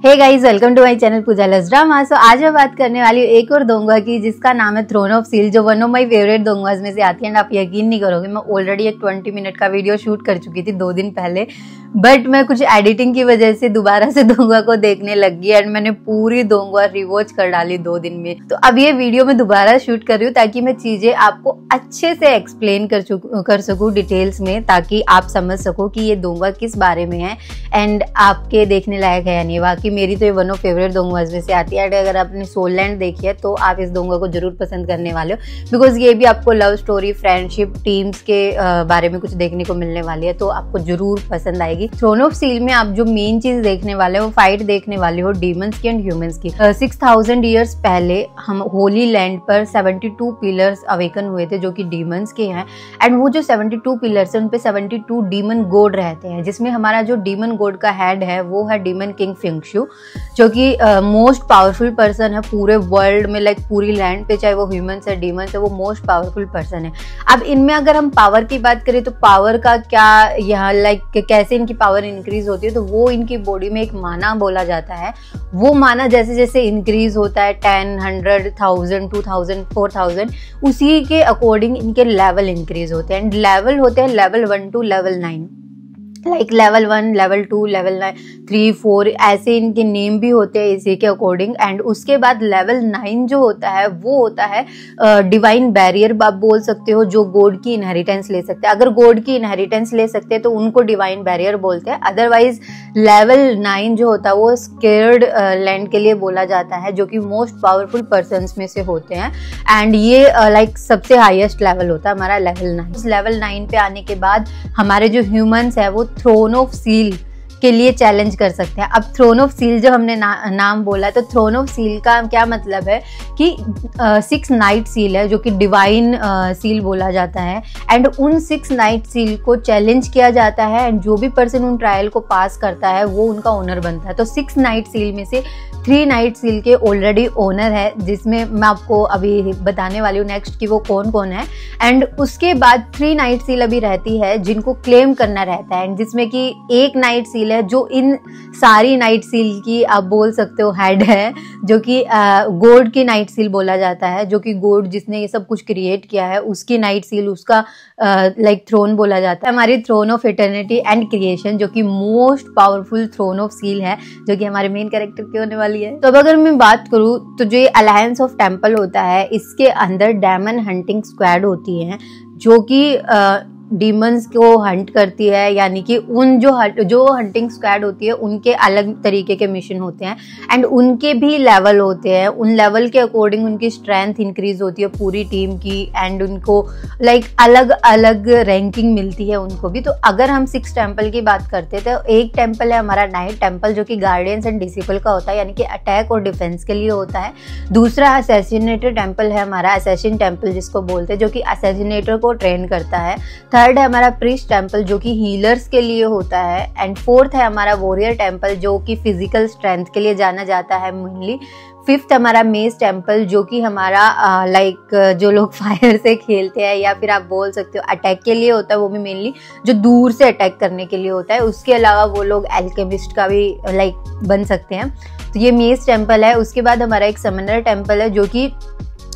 Hey guys, welcome to my channel Pooja loves drama. So आज मैं बात करने वाली हूँ एक और दोंगा की, जिसका नाम है थ्रोन ऑफ सील, जो वन ऑफ माय फेवरेट दोंगास में से आती है। एंड आप यकीन नहीं करोगे, मैं ऑलरेडी एक 20 मिनट का वीडियो शूट कर चुकी थी 2 दिन पहले, बट मैं कुछ एडिटिंग की वजह से दोबारा से दोंगा को देखने लग गई एंड मैंने पूरी दोंगा रिवॉच कर डाली 2 दिन में। तो अब ये वीडियो मैं दोबारा शूट कर रही हूँ ताकि मैं चीजें आपको अच्छे से एक्सप्लेन कर सकूँ डिटेल्स में, ताकि आप समझ सको कि ये दोंगा किस बारे में है एंड आपके देखने लायक है या नहीं। बाकी मेरी तो ये वन ऑफ फेवरेट दोंगास में से आती है। अगर आपने सोल लैंड देखी है तो आप इस दोंगा को जरूर पसंद करने वाले हो, बिकॉज ये भी आपको लव स्टोरी, फ्रेंडशिप, टीम्स के बारे में कुछ देखने को मिलने वाली है, तो आपको जरूर पसंद आएगी। थ्रोन ऑफ सील में आप जो मेन चीज देखने वाले हो, वो फाइट देखने वाले हो डीमंस की एंड ह्यूमंस की। 6000 ईयर्स पहले हम होली लैंड पर 72 पिलर्स अवेकन हुए थे जो कि डीमंस के हैं। एंड वो जो 72 पिलर्स है उन पे 72 डीमन गॉड रहते हैं, जिसमें हमारा जो डीमन गॉड का हेड है वो है डीमन किंग फिंगशू, जो कि मोस्ट पावरफुल पर्सन है पूरे वर्ल्ड में, लाइक पूरी लैंड पे, चाहे वो ह्यूमंस है डीमंस है, वो मोस्ट पावरफुल पर्सन है। अब इनमें अगर हम पावर की बात करें तो पावर का क्या यहाँ लाइक कैसे इनकी पावर इंक्रीज होती है, तो वो इनकी बॉडी में एक माना बोला जाता है। वो माना जैसे जैसे इंक्रीज होता है 10, 100, 1000, 2000, 4000, उसी के अकॉर्डिंग इनके लेवल इंक्रीज होते हैं। एंड लेवल होते हैं level 1 to level 9, like level 1, level 2, level 9, 3, 4, ऐसे इनके नेम भी होते हैं इसी के अकॉर्डिंग। एंड उसके बाद लेवल 9 जो होता है वो होता है डिवाइन बैरियर, आप बोल सकते हो, जो गॉड की इनहेरिटेंस ले सकते हैं। अगर गॉड की इनहेरिटेंस ले सकते हैं तो उनको डिवाइन बैरियर बोलते हैं। अदरवाइज लेवल 9 जो होता है वो स्केयर्ड लैंड के लिए बोला जाता है, जो कि मोस्ट पावरफुल पर्सन्स में से होते हैं। एंड ये लाइक सबसे हाईएस्ट लेवल होता है हमारा लेवल 9। इस लेवल 9 पे आने के बाद हमारे जो ह्यूमंस है वो थ्रोन ऑफ सील के लिए चैलेंज कर सकते हैं। अब थ्रोन ऑफ सील जो हमने नाम बोला, तो थ्रोन ऑफ सील का क्या मतलब है कि 6 नाइट सील है, जो कि डिवाइन सील बोला जाता है। एंड उन 6 नाइट सील को चैलेंज किया जाता है एंड जो भी पर्सन उन ट्रायल को पास करता है वो उनका ओनर बनता है। तो 6 नाइट सील में से 3 नाइट सील के ऑलरेडी ओनर है, जिसमें मैं आपको अभी बताने वाली हूँ नेक्स्ट कि वो कौन कौन है। एंड उसके बाद 3 नाइट सील अभी रहती है जिनको क्लेम करना रहता है, जिसमें कि एक नाइट सील है जो इन सारी नाइट सील की आप बोल सकते हो हेड है, जो कि गॉड की नाइट सील बोला जाता है, जो कि गॉड जिसने ये सब कुछ क्रिएट किया है उसकी नाइट सील, उसका लाइक थ्रोन बोला जाता है। हमारी throne of eternity and creation, जो कि most powerful throne of seal है, जो कि हमारे मेन कैरेक्टर की होने वाली है। तो अब अगर मैं बात करूँ तो जो ये अलायंस ऑफ टेम्पल होता है, इसके अंदर डेमन हंटिंग स्क्वाड होती है, जो कि डीमंस को हंट करती है। यानी कि उन जो हंटिंग स्क्वाड होती है उनके अलग तरीके के मिशन होते हैं एंड उनके भी लेवल होते हैं। उन लेवल के अकॉर्डिंग उनकी स्ट्रेंथ इंक्रीज होती है पूरी टीम की, एंड उनको लाइक अलग अलग रैंकिंग मिलती है उनको भी। तो अगर हम 6 टेम्पल की बात करते हैं तो एक टेम्पल है हमारा नाइट टेम्पल, जो कि गार्डियंस एंड डिसिपल का होता है, यानी कि अटैक और डिफेंस के लिए होता है। दूसरा असैसिनेटर टेम्पल है हमारा, असैसिन टेम्पल जिसको बोलते हैं, जो कि असैसिनेटर को ट्रेन करता है। थर्ड है हमारा प्रीस्ट टेम्पल, जो कि हीलर्स के लिए होता है। एंड फोर्थ है हमारा वॉरियर टेम्पल, जो कि फिजिकल स्ट्रेंथ के लिए जाना जाता है मेनली। फिफ्थ हमारा मेज टेम्पल, जो कि हमारा लाइक जो लोग फायर से खेलते हैं या फिर आप बोल सकते हो अटैक के लिए होता है, वो भी मेनली जो दूर से अटैक करने के लिए होता है। उसके अलावा वो लोग एल्केमिस्ट का भी लाइक बन सकते हैं। तो ये मेज टेम्पल है। उसके बाद हमारा एक समनर टेम्पल है, जो कि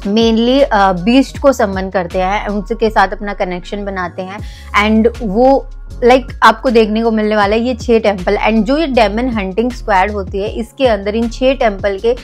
मेनली बीस्ट को समन करते हैं, उनके साथ अपना कनेक्शन बनाते हैं। एंड वो लाइक आपको देखने को मिलने वाला है ये 6 टेम्पल। एंड जो ये डेमन हंटिंग स्क्वाड होती है, इसके अंदर इन 6 टेम्पल के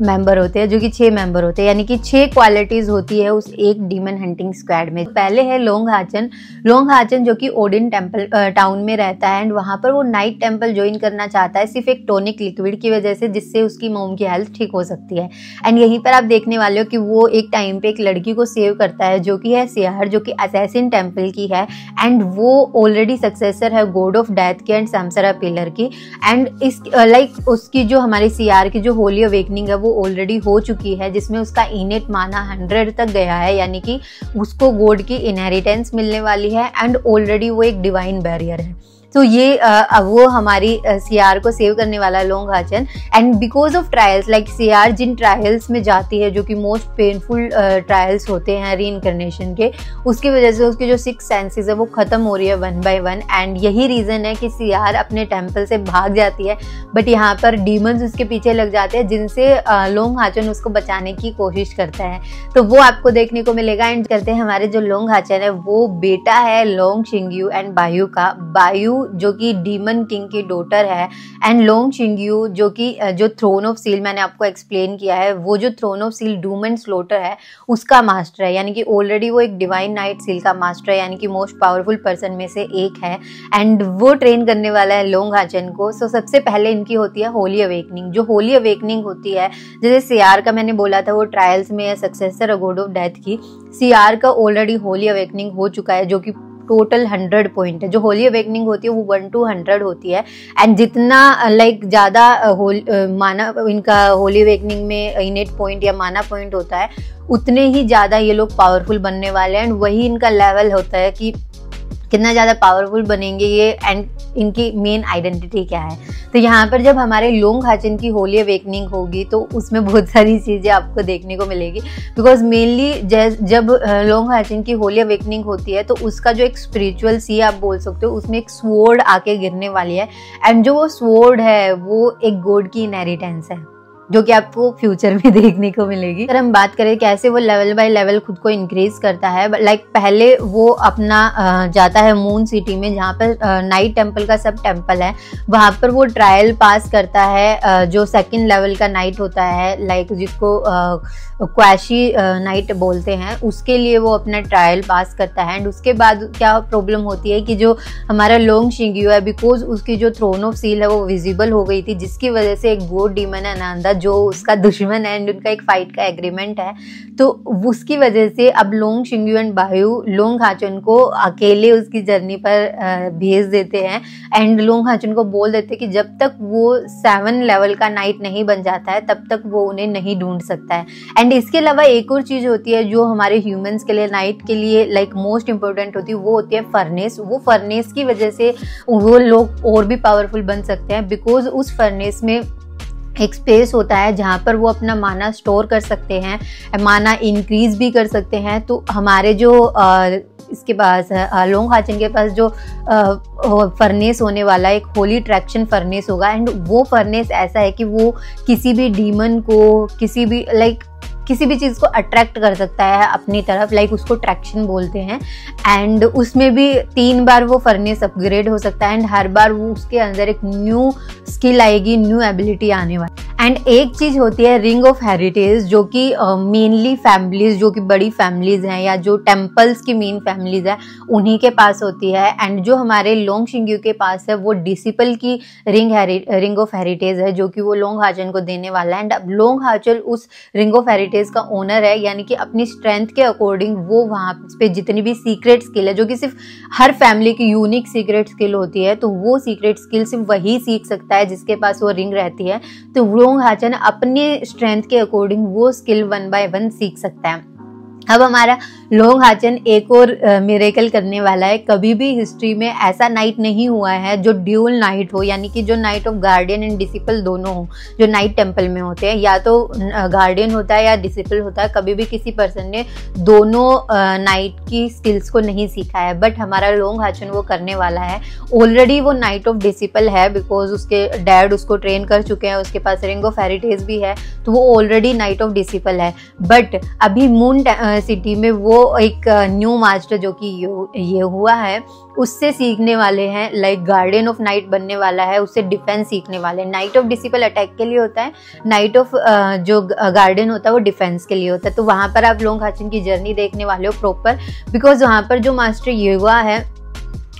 मेंबर होते हैं, जो कि 6 मेंबर होते हैं, यानी कि 6 क्वालिटीज होती है उस एक डीमन हंटिंग स्क्वाड में। पहले है लोंग हाचन, जो कि ओडिन टेम्पल टाउन में रहता है। एंड वहां पर वो नाइट टेम्पल ज्वाइन करना चाहता है, सिर्फ एक टॉनिक लिक्विड की वजह से, जिससे उसकी मॉम की हेल्थ ठीक हो सकती है। एंड यहीं पर आप देखने वाले हो कि वो एक टाइम पे एक लड़की को सेव करता है, जो कि है सियार, जो कि असैसिन टेम्पल की है। एंड वो ऑलरेडी सक्सेसर है गॉड ऑफ डेथ की एंड समसरा पिलर की। एंड इस लाइक उसकी जो हमारी सियार की जो होली अवेकनिंग है वो ऑलरेडी हो चुकी है, जिसमें उसका इनेट माना 100 तक गया है, यानी कि उसको गॉड की इनहेरिटेंस मिलने वाली है। एंड ऑलरेडी वो एक डिवाइन बैरियर है। तो ये वो हमारी सीआर को सेव करने वाला है लोंग हाचन। And because of trials, like सीआर जिन ट्रायल्स में जाती है जो कि मोस्ट पेनफुल ट्रायल्स होते हैं रीइंकार्नेशन के, उसकी वजह से उसके जो 6 सेंसेस है वो खत्म हो रही है 1 by 1। एंड यही रीजन है कि सीआर अपने टेम्पल से भाग जाती है, बट यहाँ पर डीमंस उसके पीछे लग जाते हैं जिनसे लोंग हाचन उसको बचाने की कोशिश करता है। तो वो आपको देखने को मिलेगा। एंड करते हैं हमारे जो लोंग हाचन है वो बेटा है लोंग शिंग्यू एंड बायू का। बायू जो कि डीमन किंग की डॉटर है, एंड लोंग शिंग्यू जो कि जो थ्रोन ऑफ सील मैंने आपको एक्सप्लेन किया है, वो जो throne of seal doom and slaughter है उसका मास्टर है, यानी कि ऑलरेडी वो एक डिवाइन नाइट सील का मास्टर है, यानी कि मोस्ट पावरफुल पर्सन में से एक है। एंड वो ट्रेन करने वाला है लोंग हाचन को। सो सबसे पहले इनकी होती है होली अवेकनिंग। जो होली अवेकनिंग होती है, जैसे सीआर का मैंने बोला था वो ट्रायल्स में है सक्सेसर गॉड ऑफ डेथ की, सीआर का ऑलरेडी होली अवेकनिंग हो चुका है जो कि टोटल 100 पॉइंट है। जो होली अवेकनिंग होती है वो 1 to 100 होती है। एंड जितना लाइक ज़्यादा माना इनका होली अवेकनिंग में इनेट पॉइंट या माना पॉइंट होता है, उतने ही ज़्यादा ये लोग पावरफुल बनने वाले हैं। एंड वही इनका लेवल होता है कि कितना ज़्यादा पावरफुल बनेंगे ये, एंड इनकी मेन आइडेंटिटी क्या है। तो यहाँ पर जब हमारे लोंग हाचन की होली अवेकनिंग होगी तो उसमें बहुत सारी चीज़ें आपको देखने को मिलेगी, बिकॉज मेनली जब लोंग हाचन की होली अवेकनिंग होती है तो उसका जो एक स्पिरिचुअल सी आप बोल सकते हो, उसमें एक स्वॉर्ड आके गिरने वाली है। एंड जो वो स्वॉर्ड है वो एक गॉड की इनहेरिटेंस है जो कि आपको फ्यूचर में देखने को मिलेगी। अगर हम बात करें कैसे वो लेवल बाय लेवल खुद को इंक्रीज करता है, लाइक पहले वो अपना जाता है मून सिटी में जहाँ पर नाइट टेम्पल का सब टेम्पल है, वहाँ पर वो ट्रायल पास करता है जो 2nd लेवल का नाइट होता है, लाइक जिसको क्वैशी नाइट बोलते हैं, उसके लिए वो अपना ट्रायल पास करता है। एंड उसके बाद क्या प्रॉब्लम होती है कि जो हमारा लोंग शिंग्यू है, बिकॉज उसकी जो थ्रोन ऑफ सील है वो विजिबल हो गई थी, जिसकी वजह से एक गॉड डीमन है अनांदा जो उसका दुश्मन है एंड उनका एक फाइट का एग्रीमेंट है, तो उसकी वजह से अब लोंग शिंग्यू एंड बायू लोंग हाचन को अकेले उसकी जर्नी पर भेज देते हैं। एंड लोंग हाचन को बोल देते हैं कि जब तक वो 7 लेवल का नाइट नहीं बन जाता है तब तक वो उन्हें नहीं ढूंढ सकता है। एंड इसके अलावा एक और चीज होती है जो हमारे ह्यूमंस के लिए नाइट के लिए लाइक मोस्ट इंपॉर्टेंट होती है, वो होती है फर्नेस। वो फर्नेस की वजह से वो लोग और भी पावरफुल बन सकते हैं, बिकॉज उस फर्नेस में एक स्पेस होता है जहाँ पर वो अपना माना स्टोर कर सकते हैं, माना इंक्रीज भी कर सकते हैं। तो हमारे जो इसके पास लोंग हाचन के पास जो फर्नेस होने वाला है, एक होली ट्रैक्शन फर्नेस होगा। एंड वो फर्नेस ऐसा है कि वो किसी भी डीमन को, किसी भी चीज़ को अट्रैक्ट कर सकता है अपनी तरफ, लाइक उसको ट्रैक्शन बोलते हैं। एंड उसमें भी 3 बार वो फर्नेस अपग्रेड हो सकता है, एंड हर बार वो उसके अंदर एक न्यू स्किल आएगी, न्यू एबिलिटी आने वाली। एंड एक चीज होती है रिंग ऑफ हेरिटेज, जो कि मेनली फैमिलीज, जो कि बड़ी फैमिलीज हैं या जो टेम्पल्स की मेन फैमिलीज है, उन्हीं के पास होती है। एंड जो हमारे लोंग शिंग्यू के पास है वो डिसिपल की रिंग ऑफ हेरिटेज है, जो कि वो लोंग हाचन को देने वाला है। एंड अब लोंग हाचन उस रिंग ऑफ हेरिटेज का ओनर है, यानी कि अपनी स्ट्रेंथ के अकॉर्डिंग वो वहाँ पे जितनी भी सीक्रेट स्किल है, जो कि सिर्फ हर फैमिली की यूनिक सीक्रेट स्किल होती है, तो वो सीक्रेट स्किल सिर्फ वही सीख सकता है जिसके पास वो रिंग रहती है। तो लोंग हाचन अपने स्ट्रेंथ के अकॉर्डिंग वो स्किल 1 by 1 सीख सकता है। अब हमारा लोंग हाचन एक और मिरेकल करने वाला है। कभी भी हिस्ट्री में ऐसा नाइट नहीं हुआ है जो ड्यूल नाइट हो, यानी कि जो night of guardian and disciple दोनों हो, जो नाइट टेम्पल में होते हैं, या तो गार्डियन होता है या डिसिपल होता है। कभी भी किसी पर्सन ने दोनों नाइट की स्किल्स को नहीं सीखा है, बट हमारा लोंग हाचन वो करने वाला है। ऑलरेडी वो नाइट ऑफ डिसिपल है, बिकॉज उसके डैड उसको ट्रेन कर चुके हैं, उसके पास रिंग ऑफ हेरिटेज भी है, तो वो ऑलरेडी नाइट ऑफ डिसिपल है। बट अभी मून सिटी में वो एक न्यू मास्टर जो कि ये हुआ है उससे सीखने वाले हैं, लाइक गार्डियन ऑफ नाइट बनने वाला है, उससे डिफेंस सीखने वाले हैं। नाइट ऑफ डिसिपल अटैक के लिए होता है, नाइट ऑफ जो गार्डियन होता है वो डिफेंस के लिए होता है। तो वहाँ पर आप लोंग हाचन की जर्नी देखने वाले हो प्रॉपर, बिकॉज वहाँ पर जो मास्टर युवा है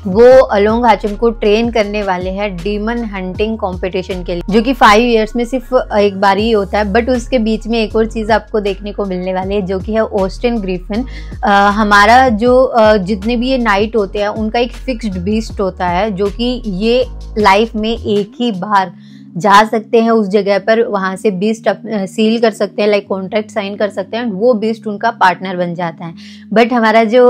वो लोंग हाचन को ट्रेन करने वाले हैं डीमन हंटिंग कंपटीशन के लिए, जो कि 5 इयर्स में सिर्फ एक बार ही होता है। बट उसके बीच में एक और चीज आपको देखने को मिलने वाली है, जो कि है ऑस्टिन ग्रिफिन। हमारा जो जितने भी ये नाइट होते हैं उनका एक फिक्स्ड बीस्ट होता है, जो कि ये लाइफ में एक ही बार जा सकते हैं उस जगह पर, वहाँ से बीस्ट सील कर सकते हैं, लाइक कॉन्ट्रैक्ट साइन कर सकते हैं, वो बीस्ट उनका पार्टनर बन जाता है। बट हमारा जो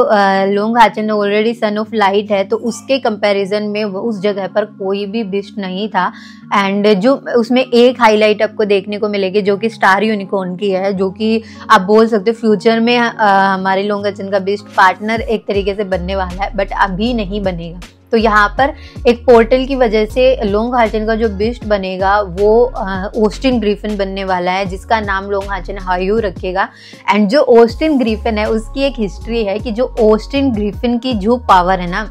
लोंग हाचन ऑलरेडी सन ऑफ लाइट है, तो उसके कंपैरिजन में उस जगह पर कोई भी बीस्ट नहीं था। एंड जो उसमें एक हाईलाइट आपको देखने को मिलेगी जो कि स्टार यूनिकॉर्न की है, जो कि आप बोल सकते हो फ्यूचर में हमारे लोंग हाचन का बीस्ट पार्टनर एक तरीके से बनने वाला है, बट अभी नहीं बनेगा। तो यहाँ पर एक पोर्टल की वजह से लोंग हाचन का जो बीस्ट बनेगा वो ऑस्टिन ग्रिफिन बनने वाला है, जिसका नाम लोंग हाचन हायू रखेगा। एंड जो ऑस्टिन ग्रिफिन है उसकी एक हिस्ट्री है कि जो ऑस्टिन ग्रिफिन की जो पावर है ना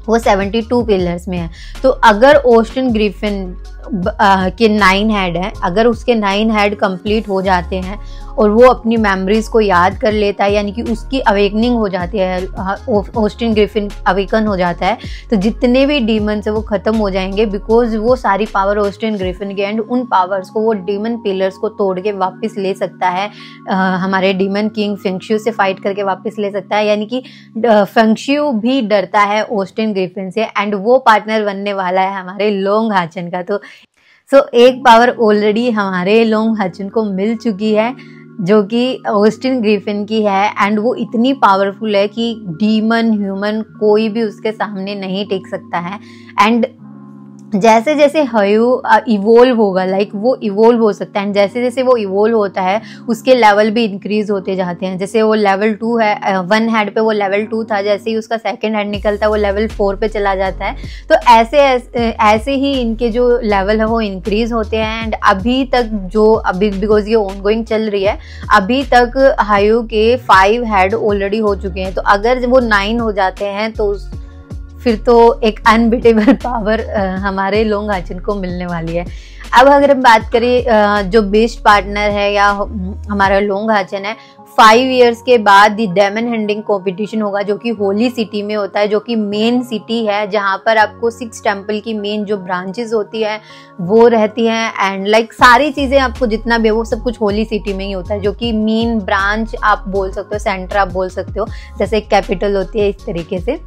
वो 72 पिलर्स में है। तो अगर ऑस्टिन ग्रिफिन के 9 हेड है, अगर उसके 9 हेड कंप्लीट हो जाते हैं और वो अपनी मेमोरीज को याद कर लेता है, यानी कि उसकी अवेकनिंग हो जाती है, ऑस्टिन ग्रिफिन अवेकन हो जाता है, तो जितने भी डीमंस है वो खत्म हो जाएंगे, बिकॉज वो सारी पावर ऑस्टिन ग्रिफिन के एंड उन पावर्स को वो डीमन पिलर्स को तोड़ के वापस ले सकता है, हमारे डीमन किंग फेंगशू से फाइट करके वापस ले सकता है। यानी कि फेंगशू भी डरता है ऑस्टिन ग्रिफिन से, एंड वो पार्टनर बनने वाला है हमारे लोंग हाचन का। तो एक पावर ऑलरेडी हमारे लोंग हाचन को मिल चुकी है जो कि ऑस्टिन ग्रिफिन की है, एंड वो इतनी पावरफुल है कि डीमन ह्यूमन कोई भी उसके सामने नहीं टिक सकता है। एंड जैसे जैसे हयू इवोल्व होगा, लाइक वो इवोल्व हो सकता है, एंड जैसे जैसे वो इवोल्व होता है उसके लेवल भी इंक्रीज होते जाते हैं। जैसे वो लेवल 2 है, 1 हेड पे वो लेवल 2 था, जैसे ही उसका 2nd हेड निकलता है वो लेवल 4 पे चला जाता है। तो ऐसे ही इनके जो लेवल है वो इंक्रीज होते हैं। एंड अभी तक जो अभी बिकॉज ये ऑनगोइंग चल रही है, अभी तक हयू के 5 हेड ऑलरेडी हो चुके हैं। तो अगर वो 9 हो जाते हैं तो फिर तो एक अनबिटेबल पावर हमारे लोंग हाचन को मिलने वाली है। अब अगर हम बात करें जो बेस्ट पार्टनर है या हमारा लोंग हाचन है, 5 इयर्स के बाद डायमंड हंटिंग कॉम्पिटिशन होगा जो कि होली सिटी में होता है, जो कि मेन सिटी है जहाँ पर आपको 6 टेम्पल की मेन जो ब्रांचेस होती है वो रहती हैं। एंड लाइक सारी चीज़ें आपको जितना भी वो सब कुछ होली सिटी में ही होता है, जो कि मेन ब्रांच आप बोल सकते हो, सेंटर आप बोल सकते हो, जैसे कैपिटल होती है इस तरीके से।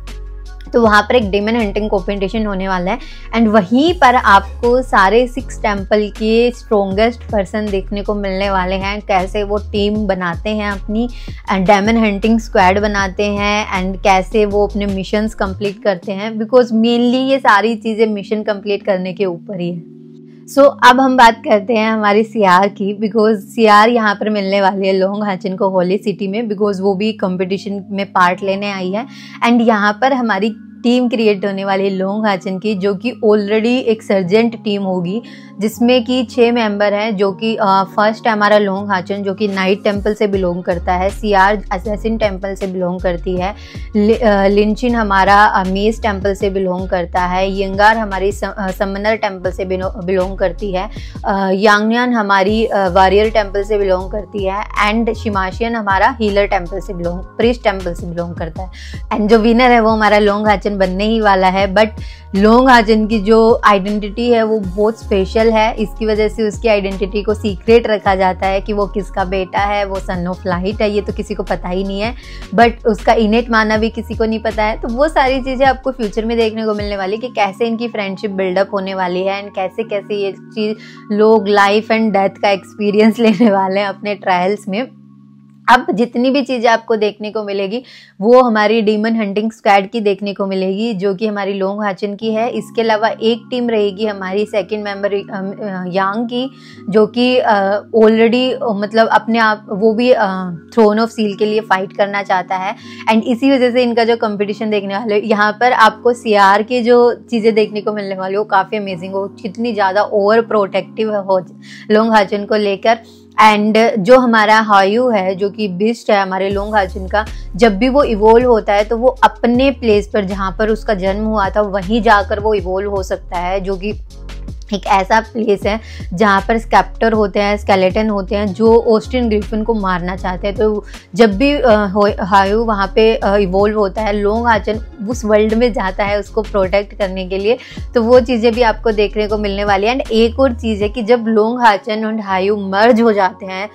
तो वहाँ पर एक डेमन हंटिंग कॉम्पिटिशन होने वाला है, एंड वहीं पर आपको सारे 6 टेम्पल के स्ट्रोंगेस्ट पर्सन देखने को मिलने वाले हैं, कैसे वो टीम बनाते हैं अपनी, डेमन हंटिंग स्क्वाड बनाते हैं, एंड कैसे वो अपने मिशंस कंप्लीट करते हैं, बिकॉज मेनली ये सारी चीज़ें मिशन कंप्लीट करने के ऊपर ही है। अब हम बात करते हैं हमारी सियार की, बिकॉज सियार यहाँ पर मिलने वाली है लोंग हाचन को होली सिटी में, बिकॉज वो भी कंपटीशन में पार्ट लेने आई है। एंड यहाँ पर हमारी टीम क्रिएट होने वाली है लोंग हाचन की, जो कि ऑलरेडी एक सर्जेंट टीम होगी, जिसमें कि 6 मेंबर हैं, जो कि फर्स्ट है हमारा लोंग हाचन जो कि नाइट टेम्पल से बिलोंग करता है, सियार असैसिन टेम्पल से बिलोंग करती है, लिंचिन हमारा मेस टेम्पल से बिलोंग करता है, यंगार हमारी समनर टेम्पल से बिलोंग करती है, यांगन्यान हमारी वॉरियर टेम्पल से बिलोंग करती है, एंड शिमाशियन हमारा हीलर टेम्पल से प्रीस्ट टेम्पल से बिलोंग करता है। एंड जो विनर है वो हमारा लोंग हाचन बनने ही वाला है। बट लोंग हाचन की जो आइडेंटिटी है वो बहुत स्पेशल है, इसकी वजह से उसकी आइडेंटिटी को सीक्रेट रखा जाता है कि वो किसका बेटा है, वो सन ऑफ लाइट है, ये तो किसी को पता ही नहीं है, बट उसका इनेट माना भी किसी को नहीं पता है। तो वो सारी चीज़ें आपको फ्यूचर में देखने को मिलने वाली कि कैसे इनकी फ्रेंडशिप बिल्डअप होने वाली है, एंड कैसे कैसे ये चीज़ लोग लाइफ एंड डेथ का एक्सपीरियंस लेने वाले हैं अपने ट्रायल्स में। अब जितनी भी चीज़ें आपको देखने को मिलेगी वो हमारी डीमन हंटिंग स्क्वाड की देखने को मिलेगी, जो कि हमारी लोंग हाचन की है। इसके अलावा एक टीम रहेगी हमारी 2nd मेंबर यांग की, जो कि ऑलरेडी मतलब अपने आप वो भी थ्रोन ऑफ सील के लिए फाइट करना चाहता है, एंड इसी वजह से इनका जो कंपटीशन देखने वाले यहाँ पर आपको सियार की जो चीज़ें देखने को मिलने वाली वो काफ़ी अमेजिंग हो, कितनी ज़्यादा ओवर प्रोटेक्टिव हो लोंग हाचन को लेकर। एंड जो हमारा हायू है जो कि बीस्ट है हमारे लोंग हाचन का, जब भी वो इवोल्व होता है तो वो अपने प्लेस पर जहाँ पर उसका जन्म हुआ था वहीं जाकर वो इवोल्व हो सकता है, जो कि एक ऐसा प्लेस है जहाँ पर स्कैप्टर होते हैं, स्केलेटन होते हैं जो ऑस्टिन ग्रिफिन को मारना चाहते हैं। तो जब भी हायू वहाँ पे इवोल्व होता है, लोंग हाचन उस वर्ल्ड में जाता है उसको प्रोटेक्ट करने के लिए। तो वो चीज़ें भी आपको देखने को मिलने वाली है। एंड एक और चीज़ है कि जब लोंग हाचन और हायू मर्ज हो जाते हैं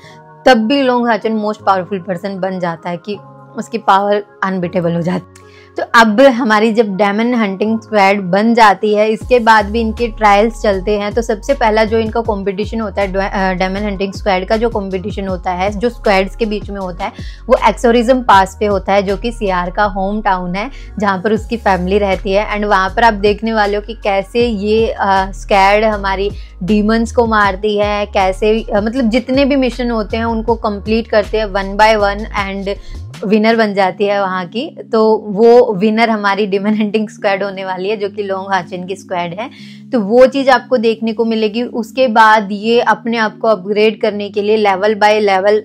तब भी लोंग हाचन मोस्ट पावरफुल पर्सन बन जाता है, कि उसकी पावर अनबिटेबल हो जाती है। तो अब हमारी जब डेमन हंटिंग स्क्वाड बन जाती है, इसके बाद भी इनके ट्रायल्स चलते हैं। तो सबसे पहला जो इनका कंपटीशन होता है, डेमन हंटिंग स्क्वाड का जो कंपटीशन होता है, जो स्क्वाड्स के बीच में होता है, वो एक्सोरिज्म पास पे होता है, जो कि सियार का होम टाउन है, जहाँ पर उसकी फैमिली रहती है। एंड वहाँ पर आप देखने वाले हो कि कैसे ये स्क्वाड हमारी डीमंस को मारती है, कैसे मतलब जितने भी मिशन होते हैं उनको कंप्लीट करते हैं 1 by 1 एंड विनर बन जाती है वहाँ की। तो वो विनर हमारी डेमन हंटिंग स्क्वाड होने वाली है, जो कि लोंग हाचन की स्क्वाड है। तो वो चीज़ आपको देखने को मिलेगी। उसके बाद ये अपने आप को अपग्रेड करने के लिए लेवल बाय लेवल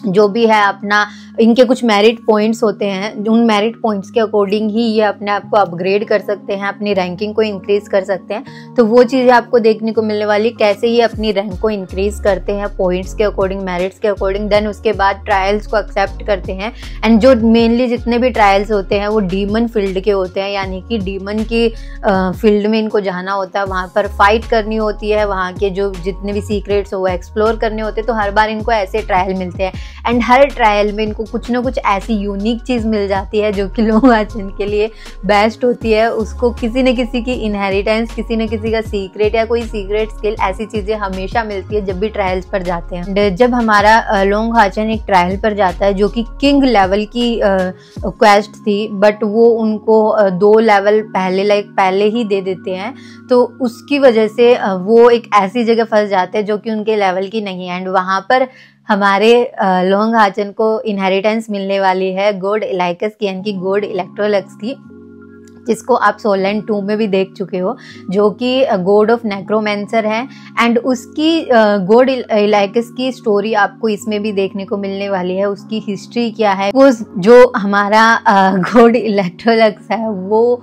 जो भी है अपना, इनके कुछ मेरिट पॉइंट्स होते हैं, उन मेरिट पॉइंट्स के अकॉर्डिंग ही ये अपने आप को अपग्रेड कर सकते हैं, अपनी रैंकिंग को इंक्रीज कर सकते हैं। तो वो चीज़ें आपको देखने को मिलने वाली, कैसे ये अपनी रैंक को इंक्रीज करते हैं पॉइंट्स के अकॉर्डिंग, मेरिट्स के अकॉर्डिंग। देन उसके बाद ट्रायल्स को एक्सेप्ट करते हैं। एंड जो मेनली जितने भी ट्रायल्स होते हैं वो डीमन फील्ड के होते हैं, यानी कि डीमन की फील्ड में इनको जाना होता है, वहाँ पर फाइट करनी होती है, वहाँ के जो जितने भी सीक्रेट्स हो वो एक्सप्लोर करने होते हैं। तो हर बार इनको ऐसे ट्रायल मिलते हैं एंड हर ट्रायल में इनको कुछ ना कुछ ऐसी यूनिक चीज़ मिल जाती है जो कि लोंग हाचन के लिए बेस्ट होती है। उसको किसी न किसी की इनहेरिटेंस, किसी न किसी का सीक्रेट या कोई सीक्रेट स्किल, ऐसी चीज़ें हमेशा मिलती है जब भी ट्रायल्स पर जाते हैं। जब हमारा लोंग हाचन एक ट्रायल पर जाता है जो कि किंग लेवल की क्वेस्ट थी, बट वो उनको 2 लेवल पहले ही दे देते हैं। तो उसकी वजह से वो एक ऐसी जगह फंस जाते हैं जो कि उनके लेवल की नहीं है। एंड वहाँ पर हमारे लोंग हाचन को इनहेरिटेंस मिलने वाली है गॉड इलाइकस की, यानी कि गॉड इलेक्ट्रोलक्स की, जिसको आप सोलैंड 2 में भी देख चुके हो, जो कि गॉड ऑफ नेक्रोमेंसर है। एंड उसकी गॉड इलाइकस की स्टोरी आपको इसमें भी देखने को मिलने वाली है। उसकी हिस्ट्री क्या है, वो जो हमारा गॉड इलेक्ट्रोलक्स है वो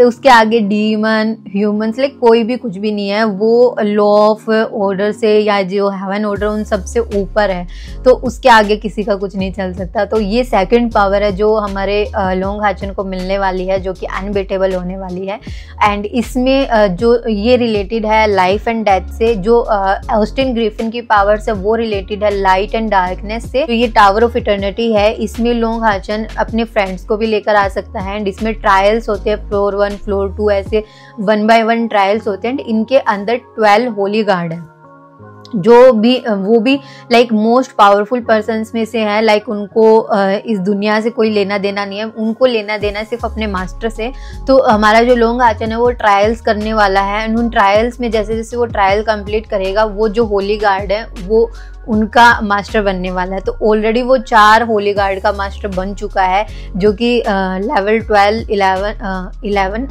उसके आगे डीमन, ह्यूमंस, लाइक कोई भी कुछ भी नहीं है। वो लॉ ऑफ ऑर्डर से या जो हेवन ऑर्डर उन सबसे ऊपर है, तो उसके आगे किसी का कुछ नहीं चल सकता। तो ये सेकंड पावर है जो हमारे लोंग हाचन को मिलने वाली है, जो कि अनबीटेबल होने वाली है। एंड इसमें जो ये रिलेटेड है लाइफ एंड डेथ से, जो ऑस्टिन ग्रिफिन की पावर्स है वो रिलेटेड है लाइट एंड डार्कनेस से। तो ये टावर ऑफ इटर्निटी है, इसमें लोंग हाचन अपने फ्रेंड्स को भी लेकर आ सकता है। एंड इसमें ट्रायल्स होते हैं, फ्लोर 1 फ्लोर 2 ऐसे 1 by 1 ट्रायल्स होते हैं। इनके अंदर 12 होली गार्ड है, जो भी वो भी लाइक मोस्ट पावरफुल पर्सन्स में से है। लाइक उनको इस दुनिया से कोई लेना देना नहीं है, उनको लेना देना सिर्फ अपने मास्टर से। तो हमारा जो लोंग हाचन है वो ट्रायल्स करने वाला है। उन ट्रायल्स में जैसे जैसे वो ट्रायल कंप्लीट करेगा, वो जो होली गार्ड है वो उनका मास्टर बनने वाला है। तो ऑलरेडी वो 4 होली गार्ड का मास्टर बन चुका है, जो कि लेवल 12, 11,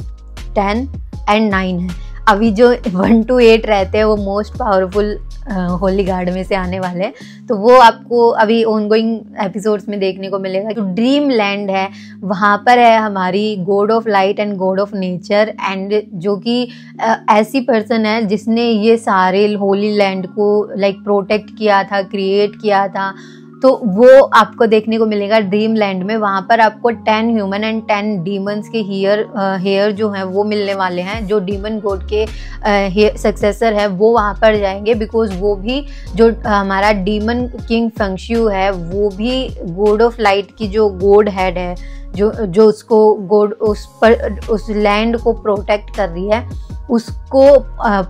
10 एंड 9 है। अभी जो 1 to 8 रहते हैं वो मोस्ट पावरफुल होली गार्ड में से आने वाले हैं। तो वो आपको अभी ऑनगोइंग एपिसोड्स में देखने को मिलेगा। जो ड्रीम लैंड है वहाँ पर है हमारी God of light and God of nature, and जो कि ऐसी पर्सन है जिसने ये सारे होली लैंड को लाइक प्रोटेक्ट किया था, क्रिएट किया था। तो वो आपको देखने को मिलेगा ड्रीम लैंड में। वहाँ पर आपको 10 ह्यूमन एंड 10 डीमंस के हेयर जो हैं वो मिलने वाले हैं। जो डीमन गॉड के सक्सेसर है वो वहाँ पर जाएंगे, बिकॉज वो भी जो हमारा डीमन किंग फेंगशू है वो भी गॉड ऑफ लाइट की जो गॉड हेड है, जो उसको गॉड उस लैंड को प्रोटेक्ट कर रही है, उसको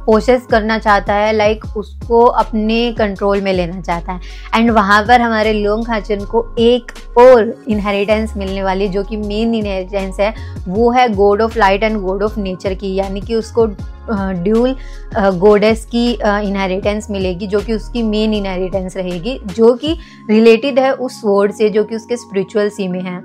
पोसेस करना चाहता है, लाइक उसको अपने कंट्रोल में लेना चाहता है। एंड वहाँ पर हमारे लोंग हाचन को एक और इनहेरिटेंस मिलने वाली, जो कि मेन इनहेरिटेंस है, वो है God of light and God of nature की, यानी कि उसको ड्यूल गॉडेस की इनहेरिटेंस मिलेगी, जो कि उसकी मेन इनहेरिटेंस रहेगी, जो कि रिलेटेड है उस स्वॉर्ड से जो कि उसके स्पिरिचुअल सी में है।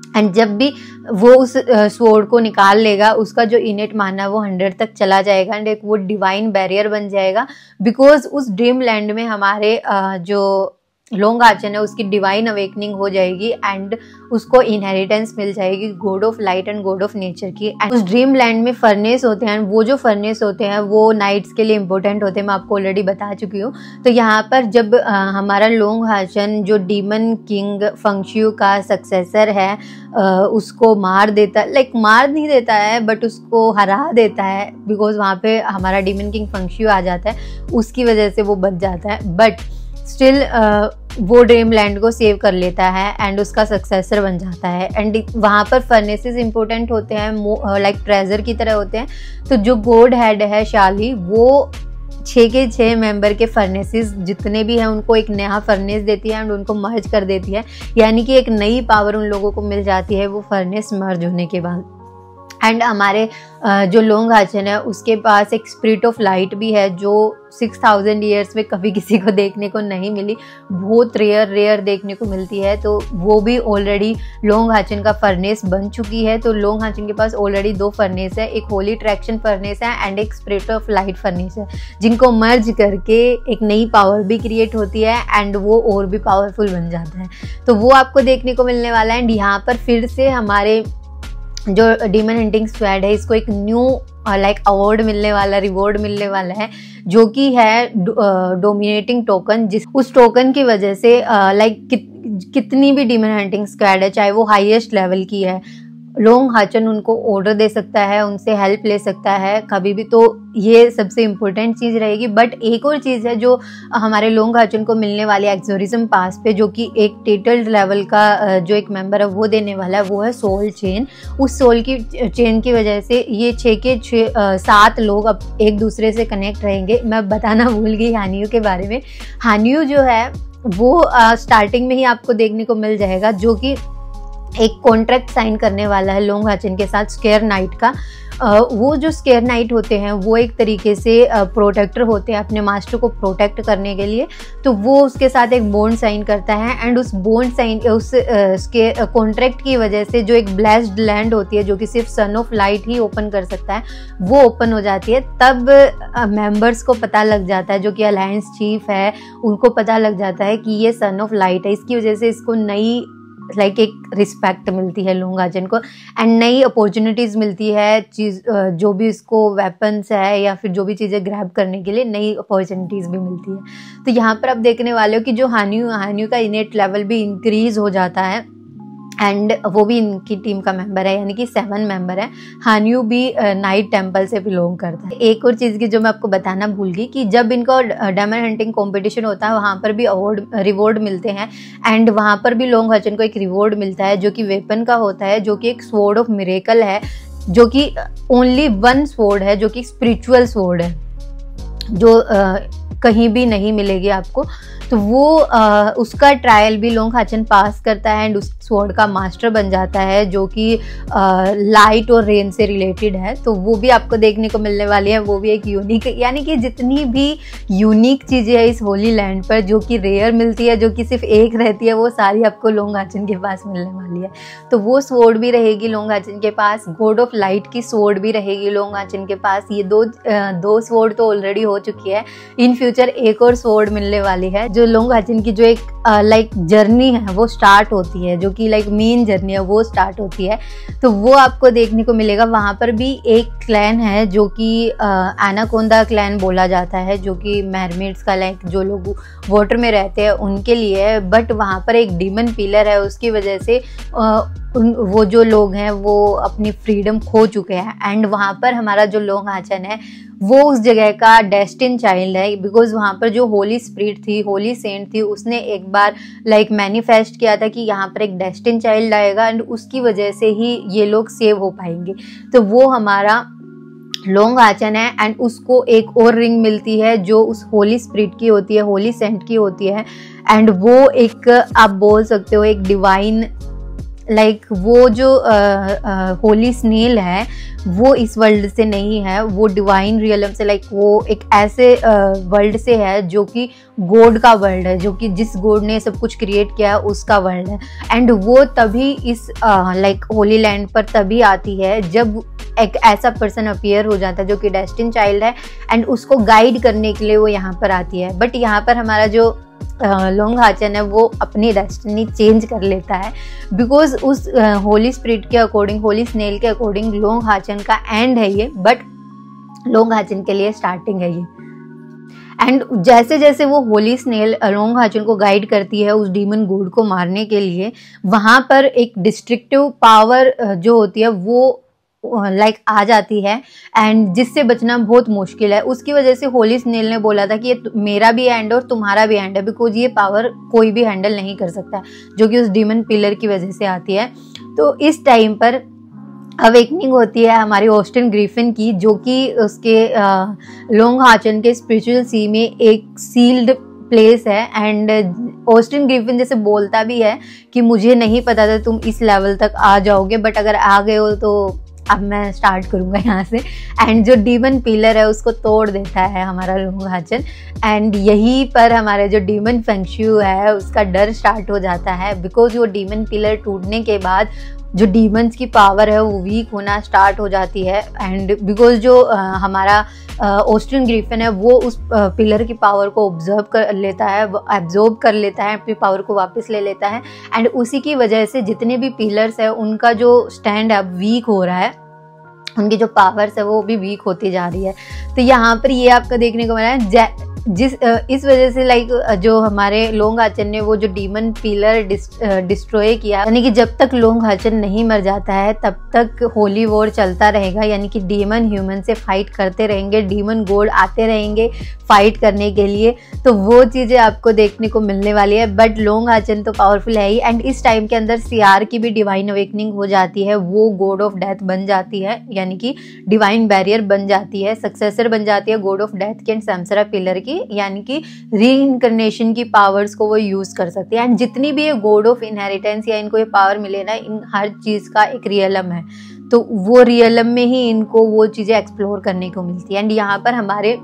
एंड जब भी वो उस स्वॉर्ड को निकाल लेगा, उसका जो इनेट माना है वो 100 तक चला जाएगा एंड एक वो डिवाइन बैरियर बन जाएगा, बिकॉज उस ड्रीम लैंड में हमारे जो लोंग हाचन है उसकी डिवाइन अवेकनिंग हो जाएगी एंड उसको इनहेरिटेंस मिल जाएगी God of light and God of nature की। एंड उस ड्रीम लैंड में फर्नेस होते हैं, वो जो फर्नेस होते हैं वो नाइट्स के लिए इंपॉर्टेंट होते हैं, मैं आपको ऑलरेडी बता चुकी हूँ। तो यहाँ पर जब हमारा लोंग हाचन जो डीमन किंग फेंगशू का सक्सेसर है उसको मार देता, लाइक मार नहीं देता है बट उसको हरा देता है, बिकॉज वहाँ पे हमारा डीमन किंग फेंगशू आ जाता है, उसकी वजह से वो बच जाता है। बट स्टिल वो ड्रीम लैंड को सेव कर लेता है एंड उसका सक्सेसर बन जाता है। एंड वहाँ पर फर्नेसेस इंपॉर्टेंट होते हैं, लाइक ट्रेजर की तरह होते हैं। तो जो गॉड हेड है शाली, वो 6 के 6 मेंबर के फर्नेसेस जितने भी हैं उनको एक नया फर्नेस देती है एंड उनको मर्ज कर देती है, यानी कि एक नई पावर उन लोगों को मिल जाती है वो फर्नेस मर्ज होने के बाद। एंड हमारे जो लोंग हाचन है उसके पास एक स्पिरिट ऑफ लाइट भी है जो 6000 ईयर्स में कभी किसी को देखने को नहीं मिली, बहुत रेयर देखने को मिलती है। तो वो भी ऑलरेडी लोंग हाचन का फर्नेस बन चुकी है। तो लोंग हाचन के पास ऑलरेडी 2 फर्नेस है, एक होली ट्रैक्शन फर्नेस है एंड एक स्पिरिट ऑफ लाइट फर्नेस है, जिनको मर्ज करके एक नई पावर भी क्रिएट होती है एंड वो और भी पावरफुल बन जाता है। तो वो आपको देखने को मिलने वाला है। एंड यहाँ पर फिर से हमारे जो डीमन हंटिंग स्क्वाड है इसको एक न्यू लाइक अवार्ड मिलने वाला, रिवॉर्ड मिलने वाला है, जो कि है डोमिनेटिंग टोकन। जिस उस टोकन की वजह से लाइक कितनी भी डीमन हंटिंग स्क्वाड है, चाहे वो हाईएस्ट लेवल की है, लोंग हाचन उनको ऑर्डर दे सकता है, उनसे हेल्प ले सकता है कभी भी। तो ये सबसे इम्पोर्टेंट चीज़ रहेगी। बट एक और चीज़ है जो हमारे लोंग हाचन को मिलने वाली है एक्सोरिज्म पास पे, जो कि एक टेटल्ड लेवल का जो एक मेंबर है वो देने वाला है, वो है सोल चेन। उस सोल की चेन की वजह से ये 6 के 7 लोग अब एक दूसरे से कनेक्ट रहेंगे। मैं बताना भूल गई हानियू के बारे में। हानियू जो है वो स्टार्टिंग में ही आपको देखने को मिल जाएगा, जो कि एक कॉन्ट्रैक्ट साइन करने वाला है लोंग हाचन के साथ स्केयर नाइट का। वो जो स्केयर नाइट होते हैं वो एक तरीके से प्रोटेक्टर होते हैं अपने मास्टर को प्रोटेक्ट करने के लिए। तो वो उसके साथ एक बॉन्ड साइन करता है एंड उस बॉन्ड साइन उस कॉन्ट्रैक्ट की वजह से जो एक ब्लेस्ड लैंड होती है, जो कि सिर्फ son of light he open कर सकता है, वो ओपन हो जाती है। तब मेंबर्स को पता लग जाता है, जो कि अलायंस चीफ है, उनको पता लग जाता है कि ये सन ऑफ लाइट है। इसकी वजह से इसको नई लाइक एक रिस्पेक्ट मिलती है लोंग हाचन को एंड नई अपॉर्चुनिटीज़ मिलती है। चीज़ जो भी इसको वेपन्स है या फिर जो भी चीज़ें ग्रैब करने के लिए नई अपॉर्चुनिटीज़ भी मिलती है। तो यहाँ पर आप देखने वाले हो कि जो हानियू का इनेट लेवल भी इंक्रीज हो जाता है एंड वो भी इनकी टीम का मेंबर है, यानी कि 7 मेंबर है। हानियू भी नाइट टेम्पल से बिलोंग करता है। एक और चीज़ की जो मैं आपको बताना भूल गई कि जब इनको डायमंड हंटिंग कंपटीशन होता है वहाँ पर भी रिवॉर्ड मिलते हैं एंड वहाँ पर भी लोंग हाचन को एक रिवॉर्ड मिलता है, जो कि वेपन का होता है, जो कि एक स्वॉर्ड ऑफ मिरेकल है, जो कि ओनली 1 स्वॉर्ड है, जो कि स्पिरिचुअल स्वॉर्ड है, जो कहीं भी नहीं मिलेगी आपको। तो वो उसका ट्रायल भी लोंग हाचन पास करता है एंड उस स्वॉर्ड का मास्टर बन जाता है, जो कि लाइट और रेन से रिलेटेड है। तो वो भी आपको देखने को मिलने वाली है। वो भी एक यूनिक, यानी कि जितनी भी यूनिक चीज़ें हैं इस होली लैंड पर जो कि रेयर मिलती है, जो कि सिर्फ एक रहती है, वो सारी आपको लोंग हाचन के पास मिलने वाली है। तो वो स्वॉर्ड भी रहेगी लोंग हाचन के पास, गॉड ऑफ लाइट की स्वॉर्ड भी रहेगी लोंग हाचन के पास। ये दो स्वॉर्ड तो ऑलरेडी हो चुकी है, इन फ्यूचर एक और स्वॉर्ड मिलने वाली है। जो लोंग हाचन की जो एक लाइक जर्नी है वो स्टार्ट होती है, जो कि लाइक मेन जर्नी है वो स्टार्ट होती है। तो वो आपको देखने को मिलेगा। वहाँ पर भी एक क्लैन है जो कि एनाकोंडा क्लैन बोला जाता है, जो कि मरमेड्स का लाइक जो लोग वाटर में रहते हैं उनके लिए है। बट वहाँ पर एक डीमन पिलर है, उसकी वजह से वो जो लोग हैं वो अपनी फ्रीडम खो चुके हैं। एंड वहाँ पर हमारा जो लोंग हाचन है वो उस जगह का डेस्टिन चाइल्ड है, बिकॉज वहाँ पर जो होली स्पिरिट थी, होली सेंट थी, उसने एक बार लाइक मैनिफेस्ट किया था कि यहाँ पर एक डेस्टिन चाइल्ड आएगा एंड उसकी वजह से ही ये लोग सेव हो पाएंगे। तो वो हमारा लोंग हाचन है एंड उसको एक और रिंग मिलती है जो उस होली स्पिरिट की होती है, होली सेंट की होती है। एंड वो एक आप बोल सकते हो एक डिवाइन लाइक वो जो होली स्नेल है वो इस वर्ल्ड से नहीं है, वो डिवाइन रियलम से लाइक वो एक ऐसे वर्ल्ड से है जो कि गॉड का वर्ल्ड है, जो कि जिस गॉड ने सब कुछ क्रिएट किया है उसका वर्ल्ड है। एंड वो तभी इस लाइक होली लैंड पर तभी आती है जब एक ऐसा पर्सन अपीयर हो जाता है जो कि डेस्टिन चाइल्ड है एंड उसको गाइड करने के लिए वो यहाँ पर आती है। बट यहाँ पर हमारा जो लोंग हाचन है वो अपनी डेस्टिनी चेंज कर लेता है, बिकॉज उस होली स्पिरिट के अकॉर्डिंग, होली स्नेल के अकॉर्डिंग लोंग हाचन का एंड है ये, बट लोंग हाचन के लिए स्टार्टिंग है ये। एंड जैसे जैसे वो होली स्नेल लोंग हाचन को गाइड करती है उस डीमन गॉड को मारने के लिए, वहाँ पर एक डिस्ट्रक्टिव पावर जो होती है वो लाइक आ जाती है एंड जिससे बचना बहुत मुश्किल है। उसकी वजह से होली स्नेल ने बोला था कि ये मेरा भी एंड और तुम्हारा भी एंड है, बिकॉज ये पावर कोई भी हैंडल नहीं कर सकता, जो कि उस डीमन पिलर की वजह से आती है। तो इस टाइम पर अवेकनिंग होती है हमारी ऑस्टिन ग्रिफिन की, जो कि उसके लोंग हाचन के स्पिरिचुअल सी में एक सील्ड प्लेस है। एंड ऑस्टिन ग्रिफिन जैसे बोलता भी है कि मुझे नहीं पता था तुम इस लेवल तक आ जाओगे, बट अगर आ गए हो तो अब मैं स्टार्ट करूंगा यहाँ से। एंड जो डीमन पिलर है उसको तोड़ देता है हमारा लोंग हाचन। एंड यहीं पर हमारे जो डीमन फेंगशू है उसका डर स्टार्ट हो जाता है, बिकॉज वो डीमन पिलर टूटने के बाद जो डीमंस की पावर है वो वीक होना स्टार्ट हो जाती है। एंड बिकॉज जो हमारा ऑस्टिन ग्रिफिन है वो उस पिलर की पावर को ऑब्जर्व कर लेता है, एब्जॉर्ब कर लेता है, अपनी पावर को वापस ले लेता है। एंड उसी की वजह से जितने भी पिलर्स है उनका जो स्टैंड है वीक हो रहा है, उनकी जो पावर्स है वो भी वीक होती जा रही है। तो यहाँ पर ये आपको देखने को मिला है इस वजह से लाइक जो हमारे लोंग हाचन ने वो जो डीमन पिलर डिस्ट्रॉय किया, यानी कि जब तक लोंग हाचन नहीं मर जाता है तब तक होली वॉर चलता रहेगा, यानी कि डीमन ह्यूमन से फाइट करते रहेंगे, डीमन गॉड आते रहेंगे फाइट करने के लिए। तो वो चीजें आपको देखने को मिलने वाली है। बट लोंग हाचन तो पावरफुल है ही, एंड इस टाइम के अंदर सियार की भी डिवाइन अवेकनिंग हो जाती है, वो गॉड ऑफ डेथ बन जाती है, यानी कि डिवाइन बैरियर बन जाती है, सक्सेसर बन जाती है गॉड ऑफ डेथ की एंड सैमसरा पिलर की, यानी कि रीइंcarnation की पावर्स को वो यूज कर सकती है। एंड जितनी भी ये गॉड ऑफ इनहेरिटेंस या इनको ये पावर मिले ना, इन हर चीज का एक रियलम है, तो वो रियलम में ही इनको वो चीजें एक्सप्लोर करने को मिलती है। एंड यहाँ पर हमारे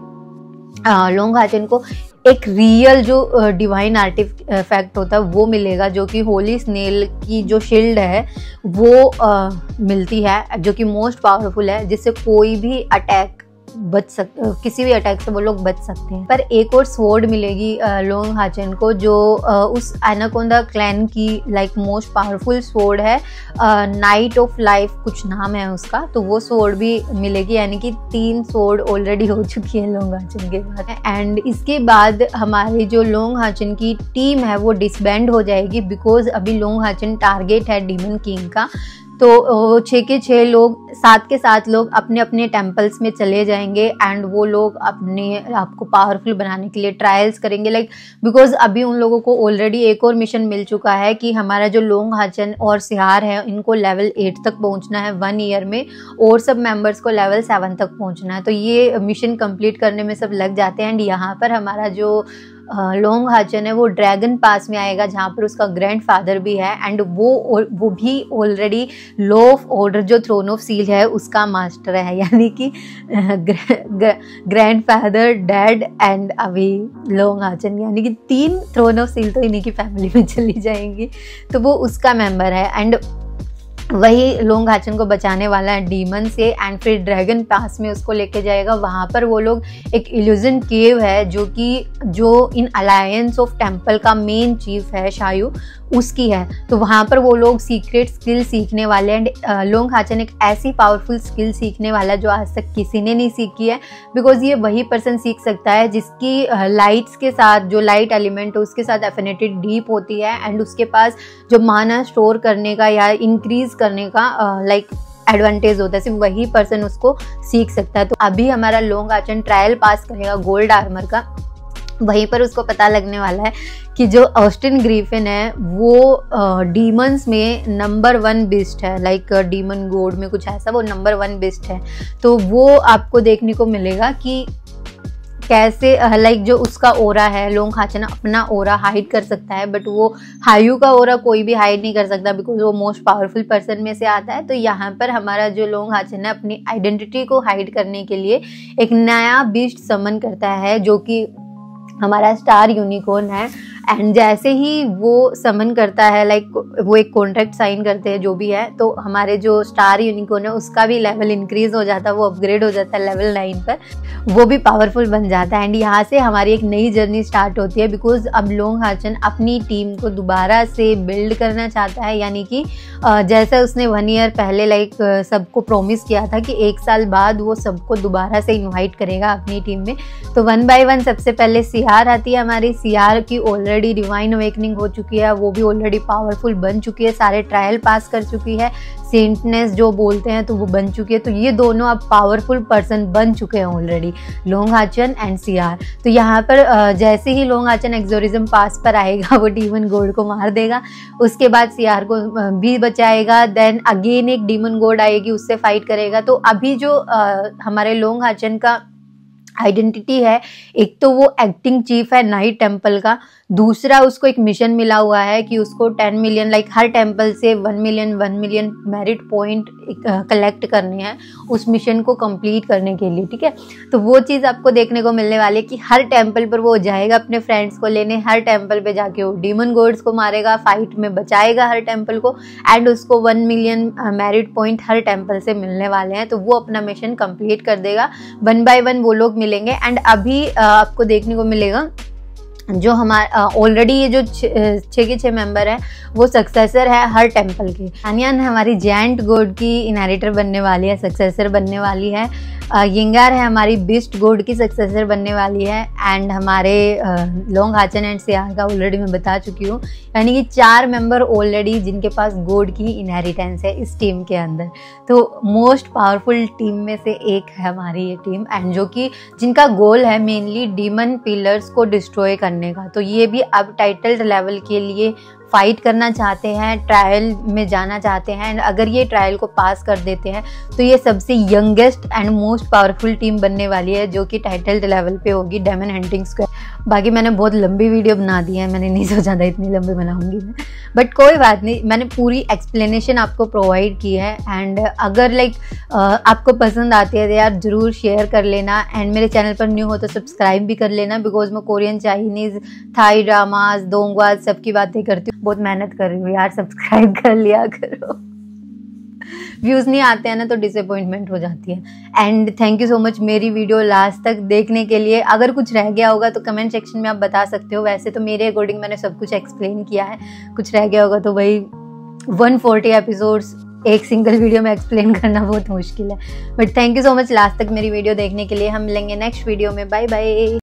लोंग हाचन को एक रियल जो डिवाइन आर्टिफैक्ट होता है वो मिलेगा, जो कि होली स्नेल की जो शील्ड है वो मिलती है, जो कि मोस्ट पावरफुल है, जिससे कोई भी अटैक किसी भी अटैक से वो लोग बच सकते हैं। पर एक और स्वॉर्ड मिलेगी लोंग हाचन को, जो उस एनाकोंडा क्लैन की लाइक मोस्ट पावरफुल स्वॉर्ड है, नाइट ऑफ लाइफ कुछ नाम है उसका। तो वो स्वॉर्ड भी मिलेगी, यानी कि 3 स्वॉर्ड ऑलरेडी हो चुकी है लोंग हाचन के बाद। एंड इसके बाद हमारी जो लोंग हाचन की टीम है वो डिसबैंड हो जाएगी, बिकॉज अभी लोंग हाचन टारगेट है डीमन किंग का। तो 6 के 6 लोग 7 के 7 लोग अपने अपने टेम्पल्स में चले जाएंगे एंड वो लोग अपने आप को पावरफुल बनाने के लिए ट्रायल्स करेंगे, लाइक बिकॉज अभी उन लोगों को ऑलरेडी एक और मिशन मिल चुका है कि हमारा जो लोंग हाचन और सियार है इनको लेवल 8 तक पहुंचना है 1 ईयर में, और सब मेंबर्स को लेवल 7 तक पहुंचना है। तो ये मिशन कंप्लीट करने में सब लग जाते हैं। एंड यहाँ पर हमारा जो लोंग हाचन है वो ड्रैगन पास में आएगा, जहाँ पर उसका ग्रैंडफादर भी है, एंड वो भी ऑलरेडी लॉ ऑफ ऑर्डर जो थ्रोन ऑफ सील है उसका मास्टर है, यानी कि ग्रैंडफादर, डैड एंड अभी लोंग हाचन, यानी कि 3 थ्रोन ऑफ सील तो इन्हीं की फैमिली में चली जाएंगी। तो वो उसका मेंबर है एंड वही लोंग हाचन को बचाने वाला है डीमन से, एंड फिर ड्रैगन पास में उसको लेके जाएगा। वहाँ पर वो लोग एक इल्यूजन केव है जो इन अलायंस ऑफ टेम्पल का मेन चीफ है शायू, उसकी है। तो वहाँ पर वो लोग सीक्रेट स्किल सीखने वाले हैं। एंड लोंग हाचन एक ऐसी पावरफुल स्किल सीखने वाला है जो आज तक किसी ने नहीं सीखी है, बिकॉज ये वही पर्सन सीख सकता है जिसकी लाइट्स के साथ, जो लाइट एलिमेंट है उसके साथ एफिनिटी डीप होती है, एंड उसके पास जो माना स्टोर करने का या इंक्रीज करने का लाइक एडवांटेज होता है, सिर्फ वही पर्सन उसको सीख सकता है। तो अभी हमारा लोंग हाचन ट्रायल पास करेगा गोल्ड आर्मर का, वहीं पर उसको पता लगने वाला है कि जो ऑस्टिन ग्रिफिन है वो डीमंस में नंबर 1 बिस्ट है, लाइक डीमन गॉड में कुछ ऐसा वो नंबर 1 बिस्ट है। तो वो आपको देखने को मिलेगा कि कैसे लाइक जो उसका ओरा है, लोंग हाचन अपना ओरा हाइड कर सकता है, बट वो हायू का ओरा कोई भी हाइड नहीं कर सकता, बिकॉज वो मोस्ट पावरफुल पर्सन में से आता है। तो यहाँ पर हमारा जो लोंग हाचन है अपनी आइडेंटिटी को हाइड करने के लिए एक नया बीस्ट समन करता है, जो कि हमारा स्टार यूनिकॉर्न है। एंड जैसे ही वो समन करता है, लाइक वो एक कॉन्ट्रैक्ट साइन करते हैं जो भी है, तो हमारे जो स्टार यूनिकॉर्न है उसका भी लेवल इंक्रीज हो जाता है, वो अपग्रेड हो जाता है लेवल 9 पर, वो भी पावरफुल बन जाता है। एंड यहाँ से हमारी एक नई जर्नी स्टार्ट होती है, बिकॉज अब लोंग हाचन अपनी टीम को दोबारा से बिल्ड करना चाहता है, यानी कि जैसा उसने 1 ईयर पहले लाइक सबको प्रॉमिस किया था कि 1 साल बाद वो सबको दोबारा से इन्वाइट करेगा अपनी टीम में। तो 1 by 1 सबसे पहले सियार आती है हमारी। सियार की ऑलरेडी ऑलरेडी डिवाइन अवेकनिंग हो चुकी है, वो भी ऑलरेडी पावरफुल बन चुकी है, सारे ट्रायल पास कर चुकी है, सेंटनेस जो बोलते हैं तो वो बन चुकी है। तो ये दोनों अब पावरफुल पर्सन बन चुके हैं ऑलरेडी, लोंग हाचन एंड सियार। तो यहाँ पर जैसे ही लोंग हाचन एक्सोरिज्म पास पर आएगा वो डीमन गॉड को मार देगा, उसके बाद सियार को भी बचाएगा, देन अगेन एक डीमन गॉड आएगी उससे फाइट करेगा। तो अभी जो हमारे लोंग हाचन का आइडेंटिटी है, एक तो वो एक्टिंग चीफ है नाइट टेम्पल का, दूसरा उसको एक मिशन मिला हुआ है कि उसको 10 मिलियन लाइक हर टेम्पल से 1 मिलियन मेरिट पॉइंट कलेक्ट करने हैं उस मिशन को कंप्लीट करने के लिए, ठीक है। तो वो चीज़ आपको देखने को मिलने वाली है कि हर टेम्पल पर वो जाएगा अपने फ्रेंड्स को लेने, हर टेम्पल पे जाके वो डीमन गॉड्स को मारेगा, फाइट में बचाएगा हर टेम्पल को, एंड उसको 1 मिलियन मेरिट पॉइंट हर टेम्पल से मिलने वाले हैं। तो वो अपना मिशन कंप्लीट कर देगा, 1 बाय 1 वो लोग मिलेंगे। एंड अभी आपको देखने को मिलेगा जो हमारा ऑलरेडी ये जो 6 के 6 मेंबर हैं वो सक्सेसर है हर टेम्पल के। आनियन हमारी जायंट गॉड की इनहेरिटर बनने वाली है, सक्सेसर बनने वाली है। यिंगार है हमारी बिस्ट गॉड की सक्सेसर बनने वाली है। एंड हमारे लोंग हाचन एंड सियार का ऑलरेडी मैं बता चुकी हूँ, यानी कि 4 मेंबर ऑलरेडी जिनके पास गॉड की इनहेरिटेंस है इस टीम के अंदर। तो मोस्ट पावरफुल टीम में से एक है हमारी ये टीम, एंड जो कि जिनका गोल है मेनली डीमन पिलर्स को डिस्ट्रॉय करने का। तो ये भी अब टाइटल्ड लेवल के लिए फाइट करना चाहते हैं, ट्रायल में जाना चाहते हैं। अगर ये ट्रायल को पास कर देते हैं तो ये सबसे youngest and most powerful team बनने वाली है जो कि टाइटल्ड लेवल पे होगी डेमन हंटिंग स्क्वाड। बाकी मैंने बहुत लंबी वीडियो बना दी है, मैंने नहीं सोचा था इतनी लंबी बनाऊंगी मैं, बट कोई बात नहीं, मैंने पूरी एक्सप्लेनेशन आपको प्रोवाइड की है। एंड अगर लाइक आपको पसंद आती है तो यार ज़रूर शेयर कर लेना, एंड मेरे चैनल पर न्यू हो तो सब्सक्राइब भी कर लेना, बिकॉज मैं कोरियन, चाइनीज़, थाई ड्रामाज, दोंगवाज सबकी बातें करती हूँ। बहुत मेहनत कर रही हूँ यार, सब्सक्राइब कर लिया करो। व्यूज़ नहीं आते हैं ना तो डिसअपॉइंटमेंट हो जाती है। And thank you so much मेरी वीडियो लास्ट तक देखने के लिए। अगर कुछ रह गया होगा तो कमेंट सेक्शन में आप बता सकते हो। वैसे तो मेरे अकॉर्डिंग मैंने सब कुछ एक्सप्लेन किया है, कुछ रह गया होगा तो वही 140 एपिसोड्स एक सिंगल वीडियो में एक्सप्लेन करना बहुत मुश्किल है। But thank you so much last तक मेरी वीडियो देखने के लिए। हम मिलेंगे नेक्स्ट वीडियो में। Bye bye.